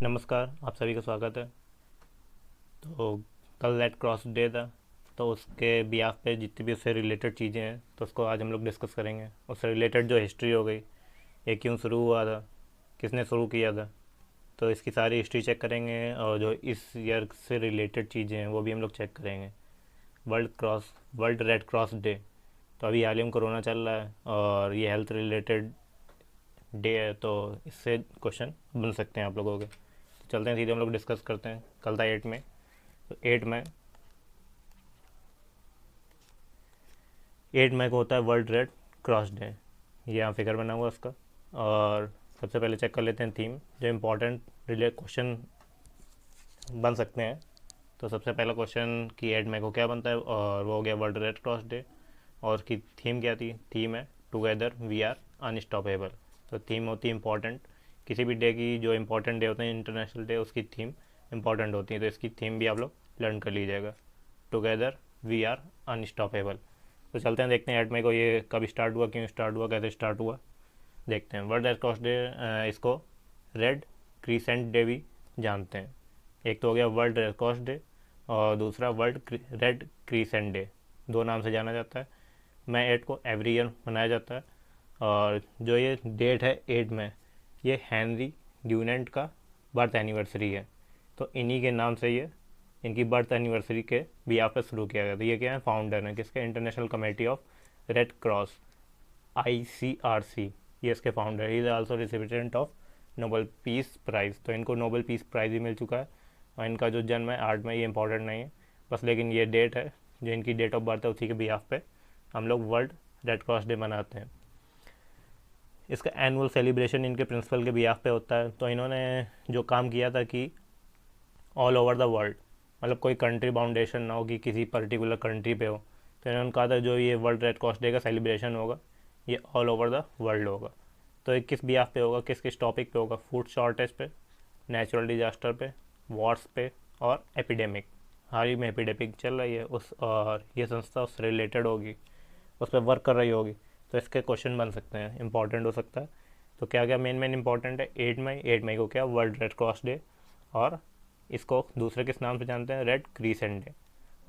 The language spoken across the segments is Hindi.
नमस्कार, आप सभी का स्वागत है। तो कल रेड क्रॉस डे था, तो उसके बिहाफ पे जितनी भी उससे रिलेटेड चीज़ें हैं तो उसको आज हम लोग डिस्कस करेंगे। उससे रिलेटेड जो हिस्ट्री हो गई, ये क्यों शुरू हुआ था, किसने शुरू किया था, तो इसकी सारी हिस्ट्री चेक करेंगे। और जो इस ईयर से रिलेटेड चीज़ें हैं वो भी हम लोग चेक करेंगे। वर्ल्ड रेड क्रॉस डे, तो अभी हाल ही में कोरोना चल रहा है और ये हेल्थ रिलेटेड डे है, तो इससे क्वेश्चन बन सकते हैं आप लोगों के। तो चलते हैं सीधे हम लोग डिस्कस करते हैं। कल था 8 मई। तो 8 मई को होता है वर्ल्ड रेड क्रॉस डे। ये यहाँ फिगर बना हुआ है उसका। और सबसे पहले चेक कर लेते हैं थीम, जो इम्पोर्टेंट रिलेट क्वेश्चन बन सकते हैं। तो सबसे पहला क्वेश्चन कि 8 मई को क्या बनता है, और वो हो गया वर्ल्ड रेड क्रॉस डे। और उसकी थीम क्या थी? थीम है टुगेदर वी आर अनस्टॉपेबल। तो थीम होती है इम्पॉर्टेंट। किसी भी डे की जो इम्पोर्टेंट डे होते हैं, इंटरनेशनल डे, उसकी थीम इम्पॉर्टेंट होती है। तो इसकी थीम भी आप लोग लर्न कर लीजिएगा, टुगेदर वी आर अनस्टॉपेबल। तो चलते हैं, देखते हैं 8 मई को ये कब स्टार्ट हुआ, क्यों स्टार्ट हुआ, कैसे स्टार्ट हुआ, देखते हैं। वर्ल्ड रेड क्रॉस डे, इसको रेड क्रीसेंट डे भी जानते हैं। एक तो हो गया वर्ल्ड रेड क्रॉस डे और दूसरा वर्ल्ड रेड क्रीसेंट डे, दो नाम से जाना जाता है। मई 8 को एवरी ईयर मनाया जाता है। और जो ये डेट है 8 मई, ये हेनरी ड्यूनेंट का बर्थ एनिवर्सरी है। तो इन्हीं के नाम से ये, इनकी बर्थ एनिवर्सरी के भी यहाँ पे शुरू किया गया। तो ये क्या है? फाउंडर है किसके? International committee of red cross, ICRC। ये इसके founder. He is also recipient of Nobel peace prize. तो इनको नोबेल पीस प्राइज़ भी मिल चुका है। और इनका जो जन्म है 8 मई, ये इंपॉर्टेंट नहीं है बस, लेकिन ये डेट है जो इनकी डेट ऑफ बर्थ है, उसी के बिहाफ पे हम लोग वर्ल्ड रेड क्रॉस डे मनाते हैं। इसका एनुअल सेलिब्रेशन इनके प्रिंसिपल के बिहाफ पे होता है। तो इन्होंने जो काम किया था कि ऑल ओवर द वर्ल्ड, मतलब कोई कंट्री बाउंडेशन ना हो कि किसी पर्टिकुलर कंट्री पे हो। तो इन्होंने कहा था जो ये वर्ल्ड रेड क्रॉस डे का सेलिब्रेशन होगा, ये ऑल ओवर द वर्ल्ड होगा। तो ये किस बिहाफ पे होगा, किस किस टॉपिक पे होगा? फूड शॉर्टेज पे, नेचुरल डिजास्टर पे, वॉर्स पे और एपिडेमिक। हाल ही में एपिडेमिक चल रही है उस, और ये संस्था उससे रिलेटेड होगी, उस पर वर्क कर रही होगी। तो इसके क्वेश्चन बन सकते हैं, इंपॉर्टेंट हो सकता है। तो क्या क्या मेन इंपॉर्टेंट है? 8 मई, 8 मई को क्या? World red cross day. और इसको दूसरे किस नाम से जानते हैं? Red crescent day.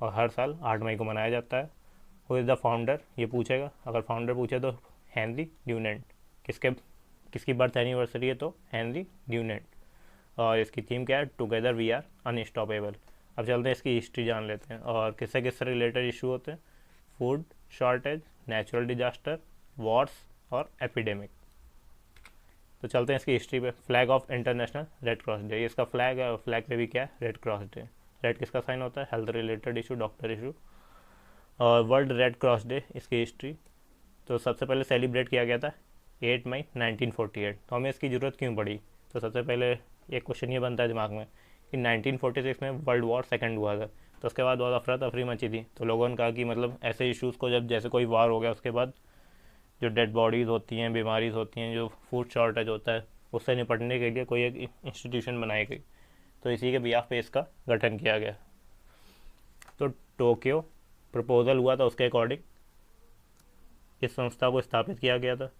और हर साल 8 मई को मनाया जाता है। हु इज़ द फाउंडर, ये पूछेगा। अगर फाउंडर पूछे तो हेनरी ड्यूनेंट। किसके किसकी बर्थ एनिवर्सरी है? तो हेनरी ड्यूनेंट। और इसकी थीम क्या है? Together we are unstoppable. अब चलते हैं इसकी हिस्ट्री जान लेते हैं और किससे किससे रिलेटेड इशू होते हैं। Food shortage, natural disaster, Wars और एपिडेमिक। तो चलते हैं इसकी हिस्ट्री पे। Flag of international red cross day, इसका फ्लैग है और फ्लैग पे भी क्या है? Red cross day. रेड किसका साइन होता है? Health related issue, doctor issue. और वर्ल्ड रेड क्रॉस डे, इसकी हिस्ट्री। तो सबसे पहले सेलिब्रेट किया गया था 8 मई 1948। तो हमें इसकी ज़रूरत क्यों पड़ी? तो सबसे पहले एक क्वेश्चन ये बनता है दिमाग में कि 1946 में वर्ल्ड वॉर सेकेंड हुआ था। तो उसके बाद बहुत अफरा तफरी मची थी। तो लोगों ने कहा कि मतलब ऐसे इश्यूज़ को, जब जैसे कोई वार हो गया उसके बाद जो डेड बॉडीज़ होती हैं, बीमारीज होती हैं, जो फूड शॉर्टेज होता है, उससे निपटने के लिए कोई एक इंस्टीट्यूशन बनाई गई। तो इसी के बिहाफ पे इसका गठन किया गया। तो टोक्यो प्रपोजल हुआ था, उसके अकॉर्डिंग इस संस्था को स्थापित किया गया था।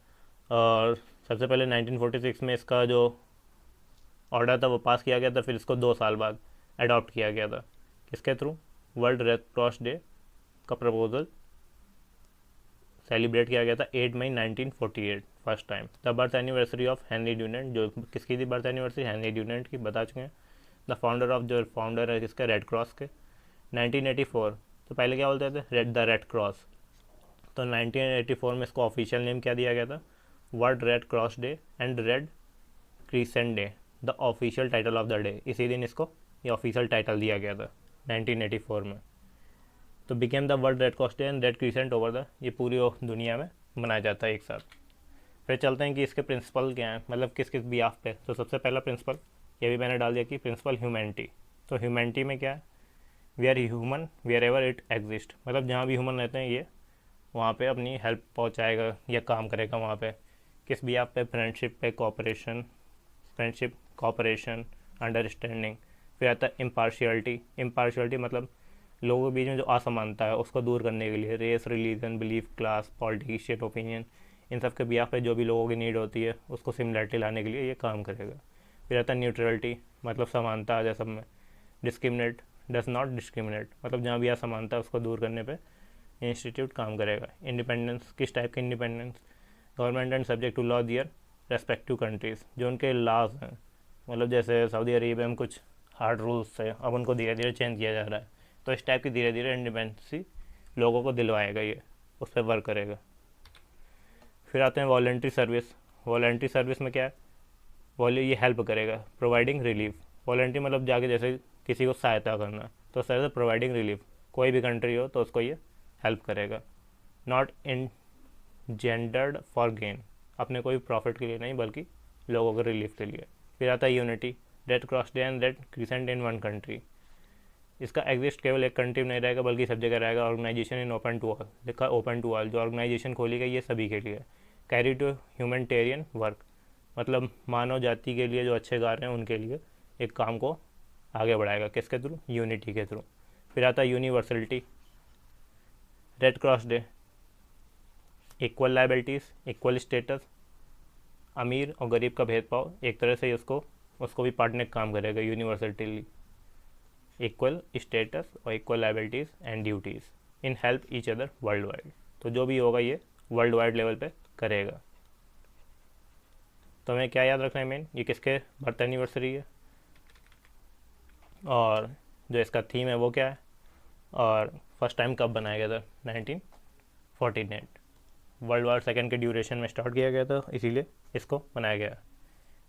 और सबसे पहले 1946 में इसका जो ऑर्डर था वो पास किया गया था, फिर इसको 2 साल बाद अडॉप्ट किया गया था। किसके through? World red cross day का प्रपोजल सेलिब्रेट किया गया था 8 मई 1948 first time. The birth anniversary of Henry Dunant, जो किसकी थी बर्थ एनिवर्सरी? हेनरी ड्यूनेंट की, बता चुके हैं। द फाउंडर ऑफ, जो फाउंडर है किसके? रेड क्रॉस के। 1984, तो पहले क्या बोलते थे? The red cross. तो 1984 में इसको ऑफिशियल नेम क्या दिया गया था? World red cross day and red crescent day, the official title of the day. इसी दिन इसको ये ऑफिशियल टाइटल दिया गया था 1984 में। तो became the world red cross day and red crescent over the, ये पूरी दुनिया में मनाया जाता है एक साथ। फिर चलते हैं कि इसके प्रिंसिपल क्या हैं, मतलब किस किस बिहाफ पे। तो सबसे पहला प्रिंसिपल, ये भी मैंने डाल दिया कि प्रिंसिपल ह्यूमैनिटी। तो ह्यूमैनिटी में क्या है? We are human wherever it exist, मतलब जहाँ भी ह्यूमन रहते हैं ये वहाँ पे अपनी हेल्प पहुँचाएगा या काम करेगा वहाँ पे। किस बिहाफ पे? फ्रेंडशिप पे, कोऑपरेशन, फ्रेंडशिप, कोऑपरेशन, अंडरस्टैंडिंग। फिर आता है इम्पार्शियलिटी। इम्पार्शियलिटी मतलब लोगों के बीच में जो असमानता है उसको दूर करने के लिए। Race, religion, belief, class, politician, opinion, इन सब के बिहाफ पे जो भी लोगों की नीड होती है उसको सिमिलरिटी लाने के लिए ये काम करेगा। फिर आता है न्यूट्रलिटी, मतलब समानता आ जाए सब में। डिस्क्रिमिनेट, डज नॉट डिस्क्रिमिनेट, मतलब जहाँ भी असमानता है उसको दूर करने पे इंस्टीट्यूट काम करेगा। इंडिपेंडेंस, किस टाइप की independence? Government and subject to law their respective countries, जो उनके लॉज हैं, मतलब जैसे सऊदी अरेबिया में कुछ हार्ड रूल्स है, अब उनको धीरे धीरे चेंज किया जा रहा है, तो इस टाइप की धीरे धीरे इंडिपेंडेंसी लोगों को दिलवाएगा, ये उस पर वर्क करेगा। फिर आते हैं वॉलंटरी सर्विस। वॉलंटरी सर्विस में क्या है? ये हेल्प करेगा, प्रोवाइडिंग रिलीफ। वॉलंटरी मतलब जाके जैसे किसी को सहायता करना, तो उस तरह से प्रोवाइडिंग रिलीफ, कोई भी कंट्री हो तो उसको ये हेल्प करेगा। Not in gendered for gain, अपने कोई प्रॉफिट के लिए नहीं बल्कि लोगों के रिलीफ के लिए। फिर आता है unity, red cross day and red crescent in one country. इसका एग्जिस्ट केवल एक कंट्री में नहीं रहेगा बल्कि सब जगह रहेगा। Organisation in open to all, लिखा ओपन टू ऑल, जो ऑर्गेनाइजेशन खोली गई ये सभी के लिए। कैरी टू ह्यूमैनिटेरियन वर्क, मतलब मानव जाति के लिए जो अच्छे कार्य हैं उनके लिए एक काम को आगे बढ़ाएगा, किसके थ्रू? यूनिटी के थ्रू। फिर आता है universality, red cross day, equal liabilities, equal status, अमीर और गरीब का भेदभाव एक तरह से उसको भी पाटने का काम करेगा यूनिवर्सलिटी। इक्वल स्टेटस और equal liabilities and duties in help each other world wide, तो जो भी होगा ये वर्ल्ड वाइड लेवल पे करेगा। तो हमें क्या याद रखना है मेन, ये किसके बर्थ एनिवर्सरी है और जो इसका थीम है वो क्या है, और फर्स्ट टाइम कब बनाया गया था? 1948। वर्ल्ड वार सेकेंड के ड्यूरेशन में स्टार्ट किया गया था, इसीलिए इसको बनाया गया।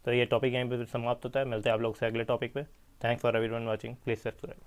तो ये टॉपिक यहीं पे समाप्त होता है, मिलते हैं आप लोग से अगले टॉपिक पे। Thanks for everyone watching, please subscribe.